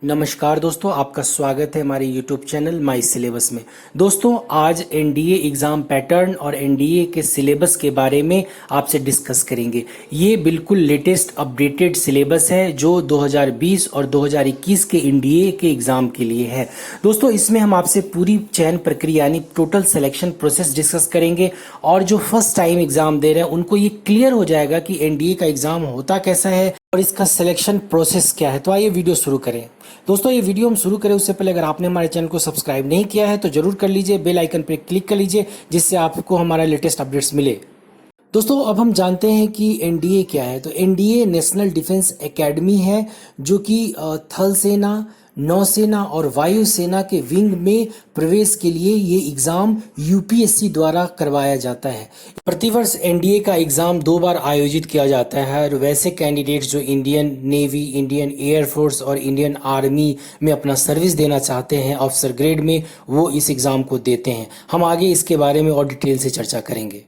नमस्कार दोस्तों, आपका स्वागत है हमारे YouTube चैनल माई सिलेबस में। दोस्तों, आज एनडीए एग्ज़ाम पैटर्न और एनडीए के सिलेबस के बारे में आपसे डिस्कस करेंगे। ये बिल्कुल लेटेस्ट अपडेटेड सिलेबस है जो 2020 और 2021 के एनडीए के एग्ज़ाम के लिए है। दोस्तों, इसमें हम आपसे पूरी चयन प्रक्रिया यानी टोटल सिलेक्शन प्रोसेस डिस्कस करेंगे और जो फर्स्ट टाइम एग्ज़ाम दे रहे हैं उनको ये क्लियर हो जाएगा कि एनडीए का एग्ज़ाम होता कैसा है और इसका सिलेक्शन प्रोसेस क्या है। तो आइए वीडियो शुरू करें। दोस्तों, ये वीडियो हम शुरू करें उससे पहले अगर आपने हमारे चैनल को सब्सक्राइब नहीं किया है तो जरूर कर लीजिए, बेल आइकन पर क्लिक कर लीजिए जिससे आपको हमारा लेटेस्ट अपडेट्स मिले। दोस्तों, अब हम जानते हैं कि एनडीए क्या है। तो एनडीए नेशनल डिफेंस एकेडमी है जो कि थल सेना, नौसेना और वायुसेना के विंग में प्रवेश के लिए ये एग्ज़ाम यूपीएससी द्वारा करवाया जाता है। प्रतिवर्ष एनडीए का एग्ज़ाम 2 बार आयोजित किया जाता है और वैसे कैंडिडेट्स जो इंडियन नेवी, इंडियन एयरफोर्स और इंडियन आर्मी में अपना सर्विस देना चाहते हैं ऑफिसर ग्रेड में, वो इस एग्ज़ाम को देते हैं। हम आगे इसके बारे में और डिटेल से चर्चा करेंगे।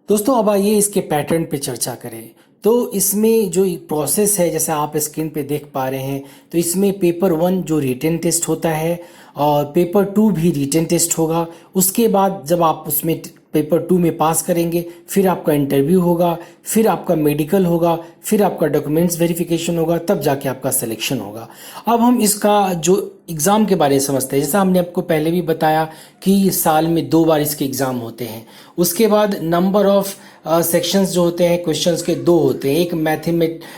दोस्तों, अब आइए इसके पैटर्न पे चर्चा करें। तो इसमें जो प्रोसेस है, जैसे आप स्क्रीन पे देख पा रहे हैं, तो इसमें पेपर 1 जो रिटन टेस्ट होता है और पेपर 2 भी रिटन टेस्ट होगा। उसके बाद जब आप उसमें पेपर 2 में पास करेंगे, फिर आपका इंटरव्यू होगा, फिर आपका मेडिकल होगा, फिर आपका डॉक्यूमेंट्स वेरिफिकेशन होगा, तब जाके आपका सिलेक्शन होगा। अब हम इसका जो एग्ज़ाम के बारे में समझते हैं। जैसा हमने आपको पहले भी बताया कि साल में 2 बार इसके एग्ज़ाम होते हैं। उसके बाद नंबर ऑफ सेक्शंस जो होते हैं क्वेश्चंस के 2 होते हैं। एक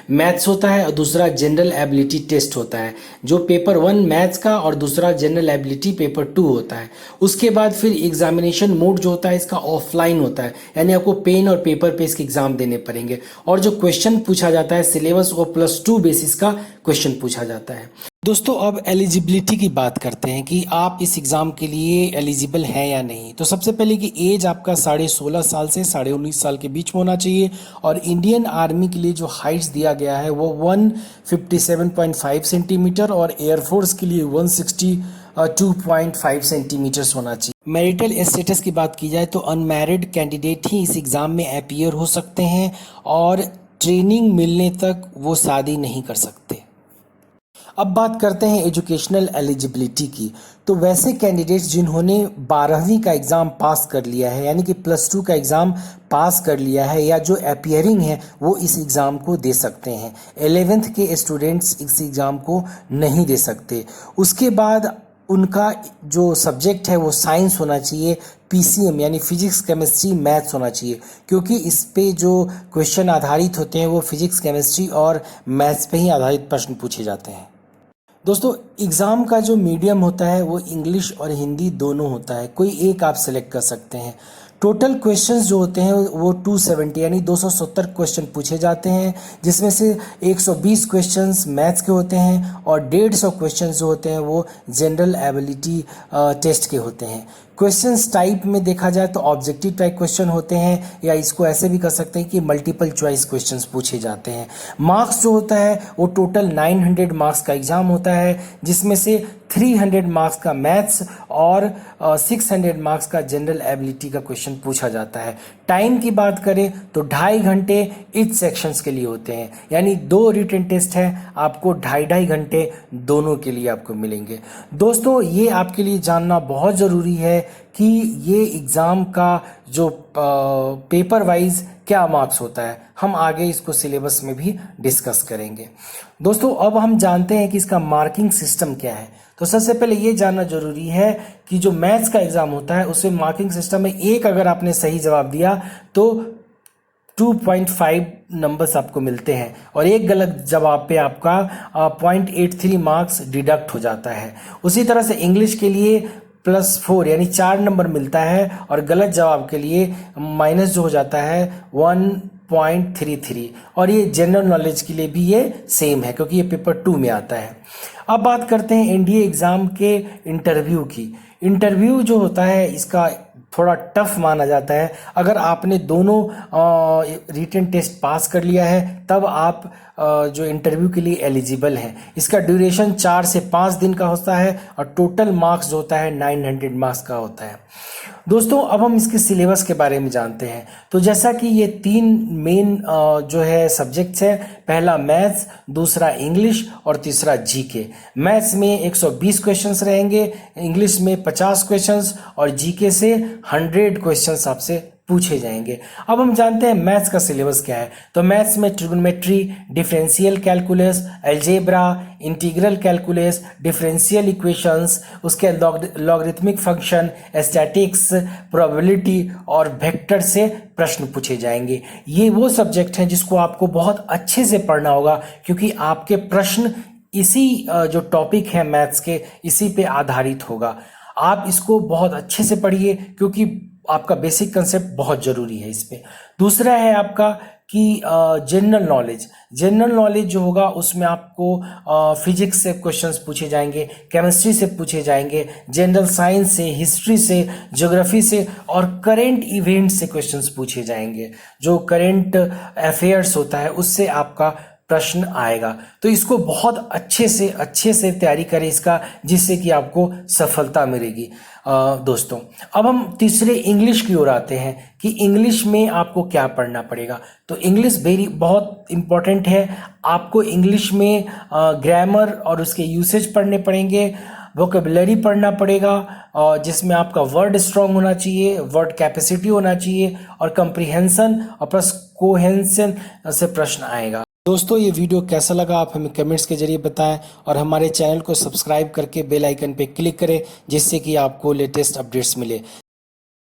मैथ्स होता है और दूसरा जनरल एबिलिटी टेस्ट होता है, जो पेपर 1 मैथ्स का और दूसरा जनरल एबिलिटी पेपर 2 होता है। उसके बाद फिर एग्जामिनेशन मोड जो होता है इसका ऑफलाइन होता है, यानी आपको पेन और पेपर पे इसके एग्ज़ाम देने पड़ेंगे और जो क्वेश्चन पूछा जाता है सिलेबस वो +2 बेसिस का क्वेश्चन पूछा जाता है। दोस्तों, अब एलिजिबिलिटी की बात करते हैं कि आप इस एग्ज़ाम के लिए एलिजिबल हैं या नहीं। तो सबसे पहले कि एज आपका 16.5 साल से 19.5 साल के बीच में होना चाहिए और इंडियन आर्मी के लिए जो हाइट्स दिया गया है वो 157.5 सेंटीमीटर और एयरफोर्स के लिए 162.5 सेंटीमीटर्स होना चाहिए। मैरिटल स्टेटस की बात की जाए तो अनमैरिड कैंडिडेट ही इस एग्ज़ाम में अपीयर हो सकते हैं और ट्रेनिंग मिलने तक वो शादी नहीं कर सकते। अब बात करते हैं एजुकेशनल एलिजिबिलिटी की। तो वैसे कैंडिडेट्स जिन्होंने 12वीं का एग्ज़ाम पास कर लिया है, यानी कि +2 का एग्ज़ाम पास कर लिया है या जो अपीयरिंग है, वो इस एग्ज़ाम को दे सकते हैं। 11th के स्टूडेंट्स इस एग्ज़ाम को नहीं दे सकते। उसके बाद उनका जो सब्जेक्ट है वो साइंस होना चाहिए, पीसीएम यानी फिजिक्स केमिस्ट्री मैथ्स होना चाहिए, क्योंकि इस पे जो क्वेश्चन आधारित होते हैं वो फिजिक्स केमिस्ट्री और मैथ्स पे ही आधारित प्रश्न पूछे जाते हैं। दोस्तों, एग्ज़ाम का जो मीडियम होता है वो इंग्लिश और हिंदी दोनों होता है, कोई एक आप सेलेक्ट कर सकते हैं। टोटल क्वेश्चंस जो होते हैं वो 270 यानी 270 क्वेश्चन पूछे जाते हैं, जिसमें से 120 क्वेश्चंस मैथ्स के होते हैं और 150 क्वेश्चंस जो होते हैं वो जनरल एबिलिटी टेस्ट के होते हैं। क्वेश्चंस टाइप में देखा जाए तो ऑब्जेक्टिव टाइप क्वेश्चन होते हैं, या इसको ऐसे भी कर सकते हैं कि मल्टीपल चॉइस क्वेश्चंस पूछे जाते हैं। मार्क्स जो होता है वो टोटल 900 मार्क्स का एग्ज़ाम होता है, जिसमें से 300 मार्क्स का मैथ्स और 600 मार्क्स का जनरल एबिलिटी का क्वेश्चन पूछा जाता है। टाइम की बात करें तो 2.5 घंटे इच सेक्शंस के लिए होते हैं, यानी 2 रिटन टेस्ट है, आपको 2.5 घंटे दोनों के लिए आपको मिलेंगे। दोस्तों, ये आपके लिए जानना बहुत ज़रूरी है कि ये एग्ज़ाम का जो पेपर वाइज क्या मार्क्स होता है। हम आगे इसको सिलेबस में भी डिस्कस करेंगे। दोस्तों, अब हम जानते हैं कि इसका मार्किंग सिस्टम क्या है। तो सबसे पहले ये जानना जरूरी है कि जो मैथ्स का एग्ज़ाम होता है उसमें मार्किंग सिस्टम में एक अगर आपने सही जवाब दिया तो 2.5 नंबर्स आपको मिलते हैं और एक गलत जवाब पे आपका 0.83 मार्क्स डिडक्ट हो जाता है। उसी तरह से इंग्लिश के लिए +4 यानी 4 नंबर मिलता है और गलत जवाब के लिए माइनस जो हो जाता है 1.33, और ये जनरल नॉलेज के लिए भी ये सेम है क्योंकि ये पेपर 2 में आता है। अब बात करते हैं एनडीए एग्ज़ाम के इंटरव्यू की। इंटरव्यू जो होता है इसका थोड़ा टफ माना जाता है। अगर आपने दोनों रिटन टेस्ट पास कर लिया है तब आप जो इंटरव्यू के लिए एलिजिबल हैं। इसका ड्यूरेशन 4 से 5 दिन का होता है और टोटल मार्क्स जो होता है 900 मार्क्स का होता है। दोस्तों अब हम इसके सिलेबस के बारे में जानते हैं। तो जैसा कि ये 3 मेन जो है सब्जेक्ट्स हैं, पहला मैथ्स, दूसरा इंग्लिश और तीसरा जीके। मैथ्स में 120 क्वेश्चंस रहेंगे, इंग्लिश में 50 क्वेश्चंस और जीके से 100 क्वेश्चंस आपसे पूछे जाएंगे। अब हम जानते हैं मैथ्स का सिलेबस क्या है। तो मैथ्स में trigonometry, differential calculus, algebra, integral calculus, differential equations, उसके लॉगरिथमिक फंक्शन, स्टैटिक्स, प्रोबेबिलिटी और वेक्टर से प्रश्न पूछे जाएंगे। ये वो सब्जेक्ट हैं जिसको आपको बहुत अच्छे से पढ़ना होगा, क्योंकि आपके प्रश्न इसी जो टॉपिक है मैथ्स के, इसी पे आधारित होगा। आप इसको बहुत अच्छे से पढ़िए, क्योंकि आपका बेसिक कंसेप्ट बहुत ज़रूरी है इस पे। दूसरा है आपका कि जनरल नॉलेज। जनरल नॉलेज जो होगा उसमें आपको फिजिक्स से क्वेश्चंस पूछे जाएंगे, केमिस्ट्री से पूछे जाएंगे, जनरल साइंस से, हिस्ट्री से, ज्योग्राफी से और करंट इवेंट से क्वेश्चंस पूछे जाएंगे। जो करंट अफेयर्स होता है उससे आपका प्रश्न आएगा। तो इसको बहुत अच्छे से तैयारी करें इसका, जिससे कि आपको सफलता मिलेगी। दोस्तों अब हम तीसरे इंग्लिश की ओर आते हैं कि इंग्लिश में आपको क्या पढ़ना पड़ेगा। तो इंग्लिश बहुत इम्पॉर्टेंट है। आपको इंग्लिश में ग्रामर और उसके यूसेज पढ़ने पड़ेंगे, वोकेबलरी पढ़ना पड़ेगा, जिसमें आपका वर्ड स्ट्रांग होना चाहिए, वर्ड कैपेसिटी होना चाहिए और कंप्रीहेंशन और प्लस कोहेंशन से प्रश्न आएगा। दोस्तों ये वीडियो कैसा लगा आप हमें कमेंट्स के जरिए बताएं और हमारे चैनल को सब्सक्राइब करके बेल आइकन पे क्लिक करें, जिससे कि आपको लेटेस्ट अपडेट्स मिले।